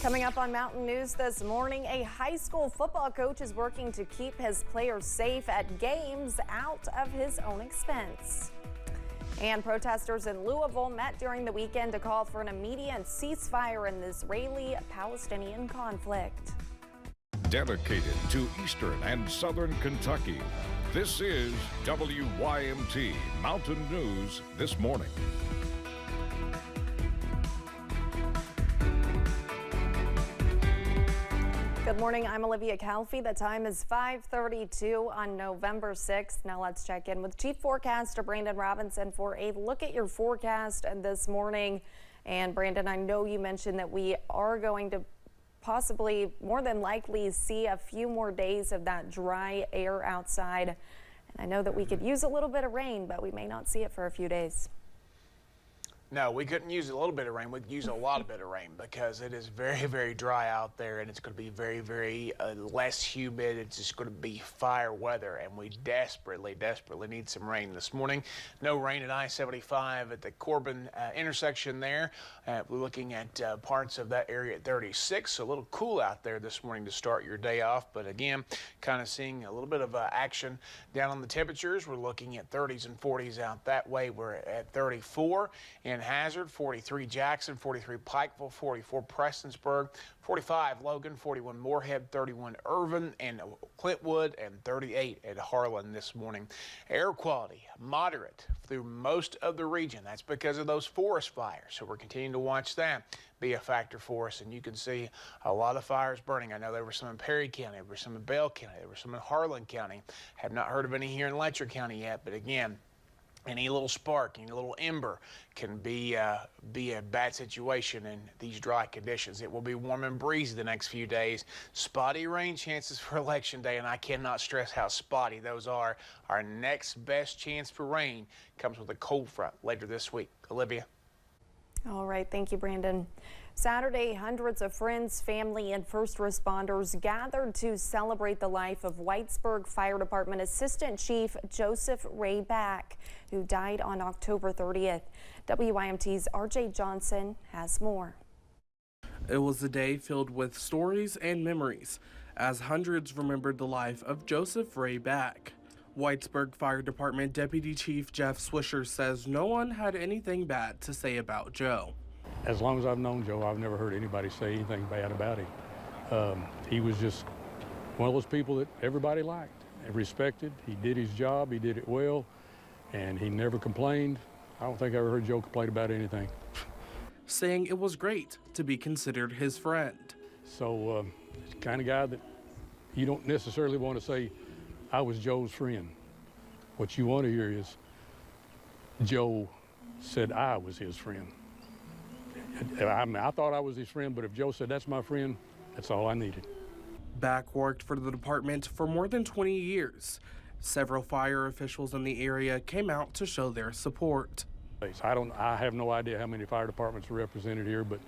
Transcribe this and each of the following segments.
Coming up on Mountain News this morning, a high school football coach is working to keep his players safe at games out of his own expense. And protesters in Louisville met during the weekend to call for an immediate ceasefire in the Israeli-Palestinian conflict. Dedicated to Eastern and Southern Kentucky, this is WYMT Mountain News this morning. Good morning, I'm Olivia Calfee. The time is 5:32 on November 6th. Now let's check in with Chief Forecaster Brandon Robinson for a look at your forecast this morning. And Brandon, I know you mentioned that we are going to possibly, more than likely, see a few more days of that dry air outside. And I know that we could use a little bit of rain, but we may not see it for a few days. No, we couldn't use a little bit of rain. We could use a lot of bit of rain because it is very, very dry out there, and it's going to be very, very less humid. It's just going to be fire weather, and we desperately, desperately need some rain this morning. No rain at I-75 at the Corbin intersection there. We're looking at parts of that area at 36, so a little cool out there this morning to start your day off. But again, kind of seeing a little bit of action down on the temperatures. We're looking at 30s and 40s out that way. We're at 34 in Hazard, 43 Jackson, 43 Pikeville, 44 Prestonsburg, 45 Logan, 41 Moorhead, 31 Irvin and Clintwood, and 38 at Harlan this morning. Air quality moderate through most of the region. That's because of those forest fires. So we're continuing to watch that be a factor for us, and you can see a lot of fires burning. I know there were some in Perry County, there were some in Bell County, there were some in Harlan County. Have not heard of any here in Letcher County yet, but again, any little spark, any little ember can be a bad situation in these dry conditions. It will be warm and breezy the next few days. Spotty rain chances for Election Day, and I cannot stress how spotty those are. Our next best chance for rain comes with a cold front later this week. Olivia. All right, thank you, Brandon. Saturday, hundreds of friends, family, and first responders gathered to celebrate the life of Whitesburg Fire Department Assistant Chief Joseph Ray Back, who died on October 30th. WYMT's RJ Johnson has more. It was a day filled with stories and memories as hundreds remembered the life of Joseph Ray Back. Whitesburg Fire Department Deputy Chief Jeff Swisher says no one had anything bad to say about Joe. As long as I've known Joe, I've never heard anybody say anything bad about him. He was just one of those people that everybody liked and respected. He did his job, he did it well, and he never complained. I don't think I ever heard Joe complain about anything. Saying it was great to be considered his friend. So it's the kind of guy that you don't necessarily want to say, I was Joe's friend. What you want to hear is Joe said I was his friend. I thought I was his friend, but if Joe said that's my friend, that's all I needed. Back worked for the department for more than 20 years. Several fire officials in the area came out to show their support. I have no idea how many fire departments are represented here, but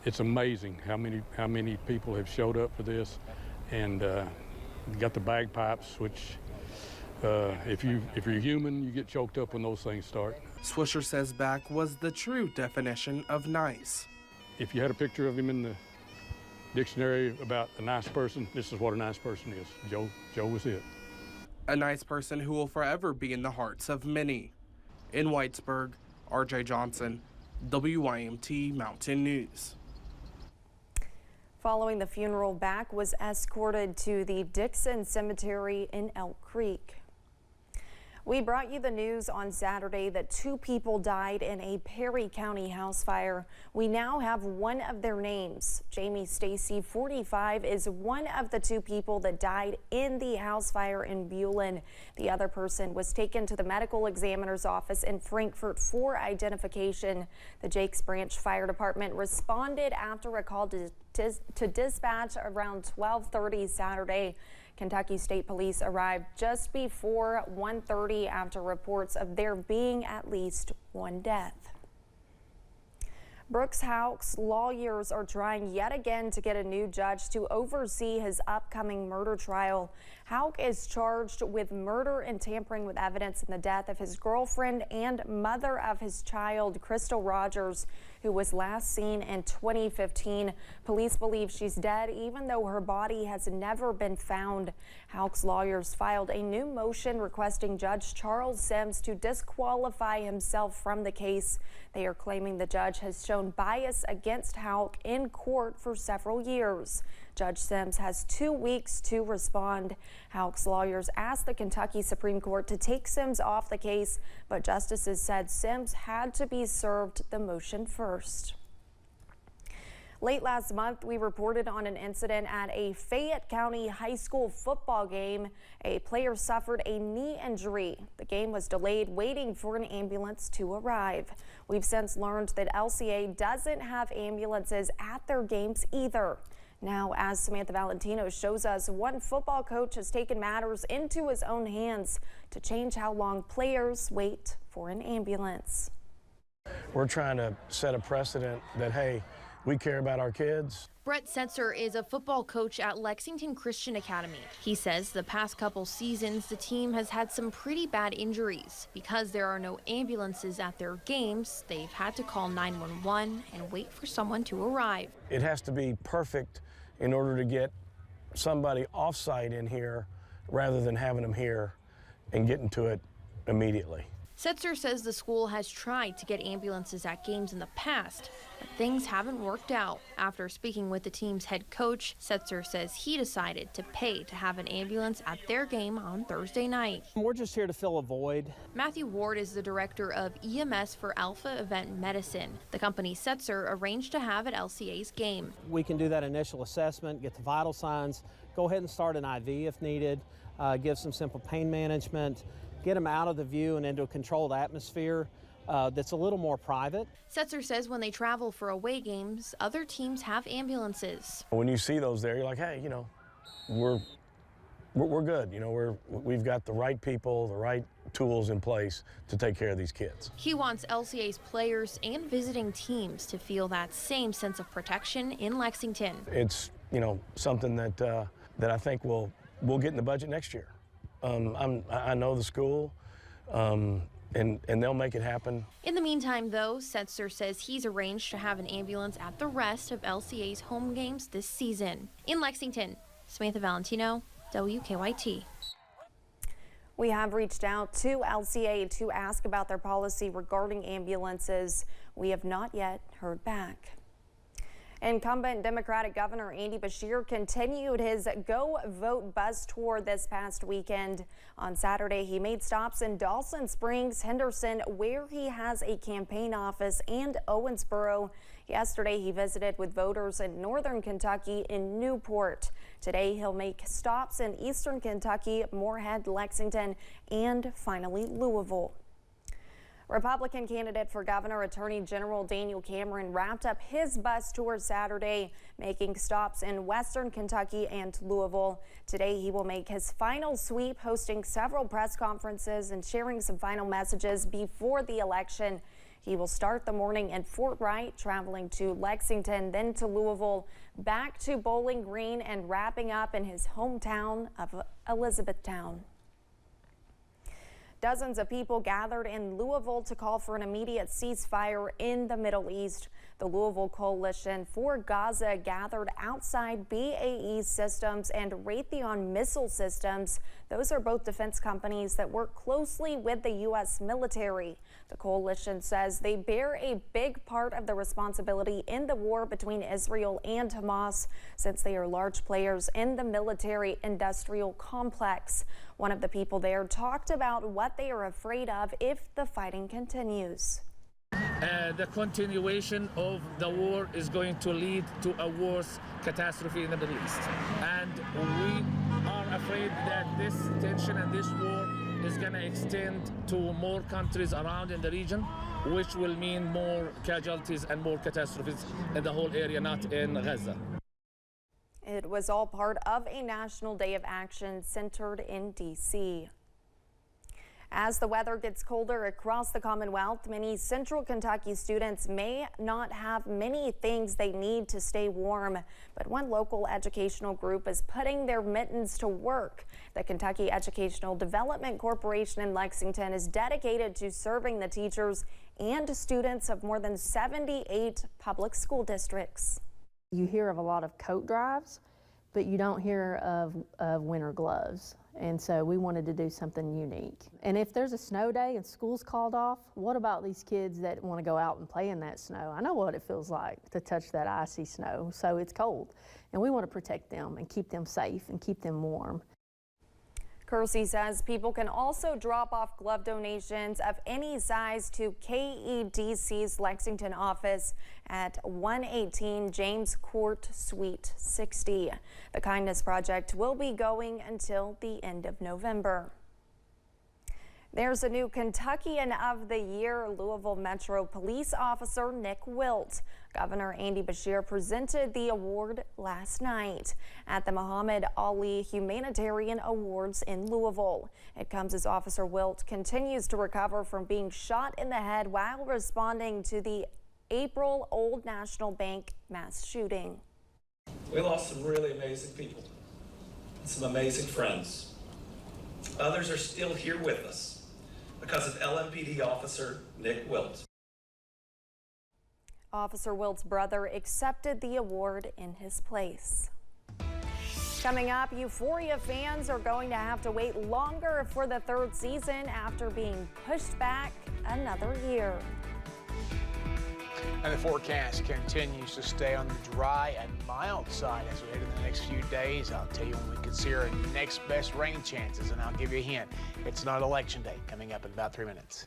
it's amazing how many people have showed up for this, and got the bagpipes, which if you're human, you get choked up when those things start. Swisher says Back was the true definition of nice. If you had a picture of him in the dictionary about a nice person, this is what a nice person is. Joe was it. A nice person who will forever be in the hearts of many. In Whitesburg, RJ Johnson, WYMT Mountain News. Following the funeral, Back was escorted to the Dixon Cemetery in Elk Creek. We brought you the news on Saturday that 2 people died in a Perry County house fire. We now have one of their names. Jamie Stacy, 45, is one of the 2 people that died in the house fire in Bulin. The other person was taken to the medical examiner's office in Frankfort for identification. The Jakes Branch Fire Department responded after a call to dispatch around 12:30 Saturday. Kentucky State Police arrived just before 1:30 after reports of there being at least one death. Brooks Houck's lawyers are trying yet again to get a new judge to oversee his upcoming murder trial. Houck is charged with murder and tampering with evidence in the death of his girlfriend and mother of his child, Crystal Rogers. who was last seen in 2015. Police believe she's dead, even though her body has never been found. Houck's lawyers filed a new motion requesting Judge Charles Sims to disqualify himself from the case. They are claiming the judge has shown bias against Houck in court for several years. Judge Sims has 2 weeks to respond. Houck's lawyers asked the Kentucky Supreme Court to take Sims off the case, but justices said Sims had to be served the motion first. Late last month, we reported on an incident at a Fayette County high school football game. A player suffered a knee injury. The game was delayed, waiting for an ambulance to arrive. We've since learned that LCA doesn't have ambulances at their games either. Now, as Samantha Valentino shows us, one football coach has taken matters into his own hands to change how long players wait for an ambulance. We're trying to set a precedent that, hey, we care about our kids. Brett Setzer is a football coach at Lexington Christian Academy. He says the past couple seasons, the team has had some pretty bad injuries. Because there are no ambulances at their games, they've had to call 911 and wait for someone to arrive. It has to be perfect in order to get somebody off-site in here rather than having them here and getting to it immediately. Setzer says the school has tried to get ambulances at games in the past, but things haven't worked out. After speaking with the team's head coach, Setzer says he decided to pay to have an ambulance at their game on Thursday night. We're just here to fill a void. Matthew Ward is the director of EMS for Alpha Event Medicine, the company Setzer arranged to have at LCA's game. We can do that initial assessment, get the vital signs, go ahead and start an IV if needed, give some simple pain management, get them out of the view and into a controlled atmosphere that's a little more private. Setzer says when they travel for away games, other teams have ambulances. When you see those there, you're like, hey, you know, we're good. You know, we've got the right people, the right tools in place to take care of these kids. He wants LCA's players and visiting teams to feel that same sense of protection in Lexington. It's, you know, something that that I think we'll get in the budget next year. I know the school, and they'll make it happen. In the meantime, though, Setzer says he's arranged to have an ambulance at the rest of LCA's home games this season. In Lexington, Samantha Valentino, WKYT. We have reached out to LCA to ask about their policy regarding ambulances. We have not yet heard back. Incumbent Democratic Governor Andy Beshear continued his Go Vote bus tour this past weekend. On Saturday, he made stops in Dawson Springs, Henderson, where he has a campaign office, and Owensboro. Yesterday, he visited with voters in northern Kentucky in Newport. Today, he'll make stops in eastern Kentucky, Moorhead, Lexington, and finally Louisville. Republican candidate for governor, Attorney General Daniel Cameron wrapped up his bus tour Saturday, making stops in western Kentucky and Louisville. Today, he will make his final sweep, hosting several press conferences and sharing some final messages before the election. He will start the morning in Fort Wright, traveling to Lexington, then to Louisville, back to Bowling Green, and wrapping up in his hometown of Elizabethtown. Dozens of people gathered in Louisville to call for an immediate ceasefire in the Middle East. The Louisville Coalition for Gaza gathered outside BAE Systems and Raytheon Missile Systems. Those are both defense companies that work closely with the U.S. military. The coalition says they bear a big part of the responsibility in the war between Israel and Hamas, since they are large players in the military-industrial complex. One of the people there talked about what they are afraid of if the fighting continues. The continuation of the war is going to lead to a worse catastrophe in the Middle East. And we are afraid that this tension and this war is going to extend to more countries around in the region, which will mean more casualties and more catastrophes in the whole area, not in Gaza. It was all part of a national day of action centered in D.C. As the weather gets colder across the Commonwealth, many Central Kentucky students may not have many things they need to stay warm, but one local educational group is putting their mittens to work. The Kentucky Educational Development Corporation in Lexington is dedicated to serving the teachers and students of more than 78 public school districts. You hear of a lot of coat drives, but you don't hear of winter gloves. And so we wanted to do something unique. And if there's a snow day and school's called off, what about these kids that want to go out and play in that snow? I know what it feels like to touch that icy snow, so it's cold. And we want to protect them and keep them safe and keep them warm. Kersey says people can also drop off glove donations of any size to KEDC's Lexington office at 118 James Court, Suite 60. The Kindness Project will be going until the end of November. There's a new Kentuckian of the Year, Louisville Metro Police Officer Nick Wilt. Governor Andy Beshear presented the award last night at the Muhammad Ali Humanitarian Awards in Louisville. It comes as Officer Wilt continues to recover from being shot in the head while responding to the April Old National Bank mass shooting. We lost some really amazing people and some amazing friends. Others are still here with us because of LMPD officer Nick Wilt. Officer Wilt's brother accepted the award in his place. Coming up, Euphoria fans are going to have to wait longer for the third season after being pushed back another year. And the forecast continues to stay on the dry and mild side as we head into the next few days. I'll tell you when we can see our next best rain chances, and I'll give you a hint. It's not Election Day, coming up in about 3 minutes.